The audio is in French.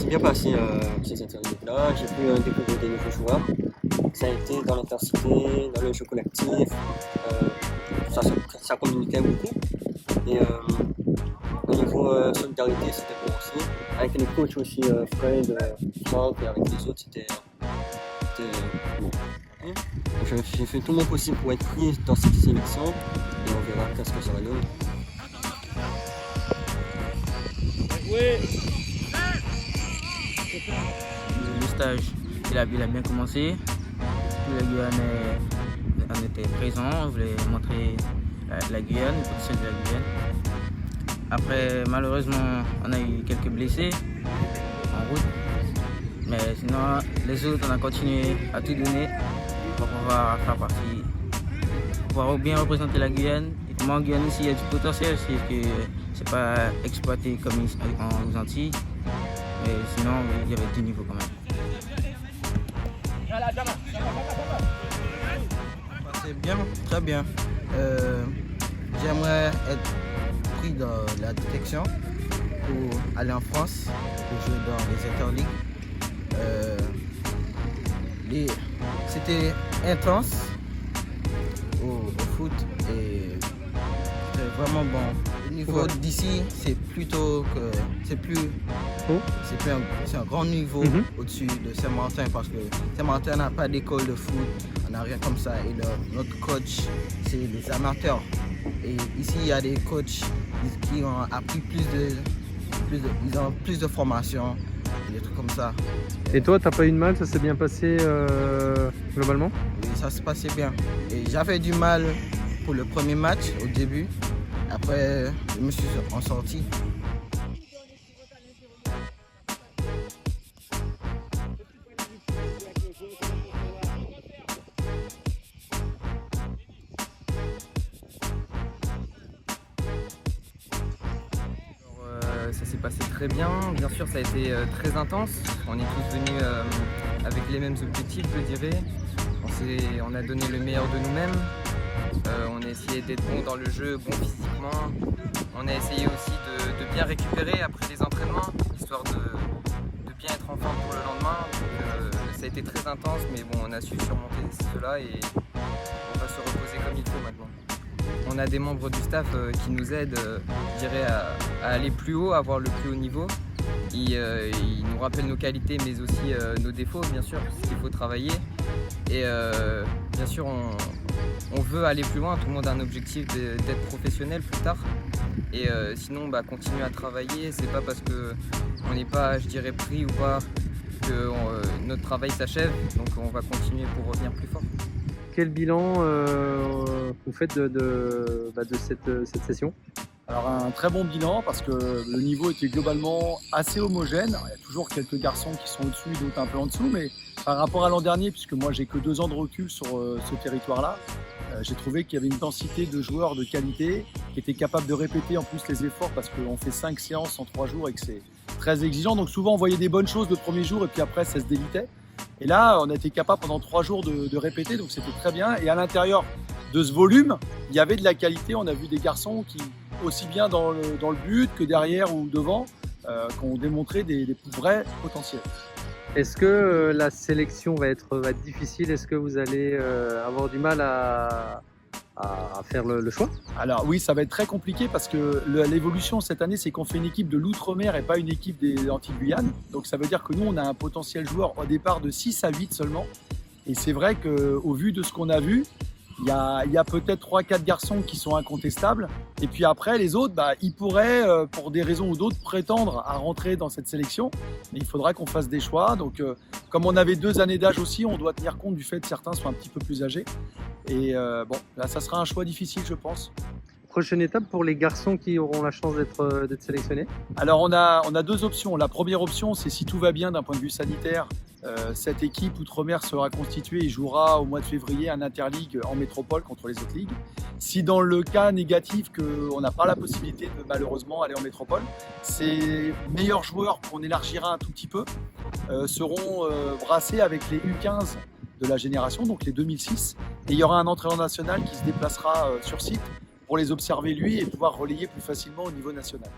s'est bien passé ces interviews-là. J'ai pu découvrir des nouveaux joueurs. Ça a été dans l'intensité, dans le jeu collectif. Ça communiquait beaucoup. Et au niveau solidarité, c'était bon aussi. Avec les coachs aussi, Fred, Franck et avec les autres, c'était bon. J'ai fait tout mon possible pour être pris dans cette sélection et on verra qu'est-ce que ça va donner. Le stage, il a bien commencé. La Guyane on était présent, on voulait montrer la Guyane, le potentiel de la Guyane. Après, malheureusement, on a eu quelques blessés en route. Mais sinon, les autres, on a continué à tout donner pour pouvoir faire partie, pouvoir bien représenter la Guyane. Et comme en Guyane aussi, il y a du potentiel, c'est que c'est pas exploité comme aux Antilles. Mais sinon, il y avait du niveau quand même. C'est bien, très bien. J'aimerais être pris dans la détection pour aller en France, pour jouer dans les interligues. C'était intense au foot et c'était vraiment bon. Le niveau d'ici, c'est un grand niveau au-dessus de Saint-Martin parce que Saint-Martin n'a pas d'école de foot, on n'a rien comme ça. Et notre coach, c'est les amateurs. Et ici, il y a des coachs qui ont appris ils ont plus de formation, des trucs comme ça. Et toi, t'as pas eu de mal, ça s'est bien passé globalement? Oui, ça se passait bien. Et j'avais du mal pour le premier match au début. Après, je me suis en sorti. Ça s'est passé très bien. Bien sûr, ça a été très intense. On est tous venus avec les mêmes objectifs, je dirais. On a donné le meilleur de nous-mêmes. On a essayé d'être bon dans le jeu, bon physiquement. On a essayé aussi de bien récupérer après les entraînements, histoire de bien être en forme pour le lendemain. Donc, ça a été très intense, mais bon, on a su surmonter cela et on va se reposer comme il faut maintenant. On a des membres du staff qui nous aident, je dirais, à aller plus haut, à avoir le plus haut niveau. Ils nous rappellent nos qualités, mais aussi nos défauts, bien sûr, ce qu'il faut travailler. Et bien sûr, on veut aller plus loin. Tout le monde a un objectif d'être professionnel plus tard. Et sinon, continuer à travailler. C'est pas parce qu'on n'est pas, je dirais, pris ou pas que notre travail s'achève. Donc, on va continuer pour revenir plus fort. Quel bilan vous faites de cette session? Alors un très bon bilan parce que le niveau était globalement assez homogène. Il y a toujours quelques garçons qui sont au-dessus et d'autres un peu en dessous, mais par rapport à l'an dernier, puisque moi j'ai que 2 ans de recul sur ce territoire-là, j'ai trouvé qu'il y avait une densité de joueurs de qualité qui étaient capables de répéter en plus les efforts parce qu'on fait 5 séances en 3 jours et que c'est très exigeant. Donc souvent on voyait des bonnes choses le premier jour et puis après ça se délitait. Et là, on a été capable pendant 3 jours de répéter, donc c'était très bien. Et à l'intérieur de ce volume, il y avait de la qualité. On a vu des garçons qui, aussi bien dans le but que derrière ou devant, qui ont démontré des vrais potentiels. Est-ce que la sélection va être difficile? Est-ce que vous allez avoir du mal à faire le choix? Alors oui, ça va être très compliqué parce que l'évolution cette année, c'est qu'on fait une équipe de l'Outre-mer et pas une équipe des Antilles-Guyane. Donc ça veut dire que nous, on a un potentiel joueur au départ de 6 à 8 seulement. Et c'est vrai qu'au vu de ce qu'on a vu, il y a peut-être 3-4 garçons qui sont incontestables. Et puis après, les autres, ils pourraient, pour des raisons ou d'autres, prétendre à rentrer dans cette sélection. Mais il faudra qu'on fasse des choix. Donc comme on avait 2 années d'âge aussi, on doit tenir compte du fait que certains sont un petit peu plus âgés. Et bon, là, ça sera un choix difficile, je pense. Prochaine étape pour les garçons qui auront la chance d'être sélectionnés? Alors, on a 2 options. La première option, c'est si tout va bien d'un point de vue sanitaire, cette équipe Outre-mer sera constituée et jouera au mois de février un interligue en métropole contre les autres ligues. Si dans le cas négatif qu'on n'a pas la possibilité de malheureusement aller en métropole, ces meilleurs joueurs qu'on élargira un tout petit peu seront brassés avec les U15 de la génération, donc les 2006. Et il y aura un entraîneur national qui se déplacera sur site pour les observer lui et pouvoir relayer plus facilement au niveau national.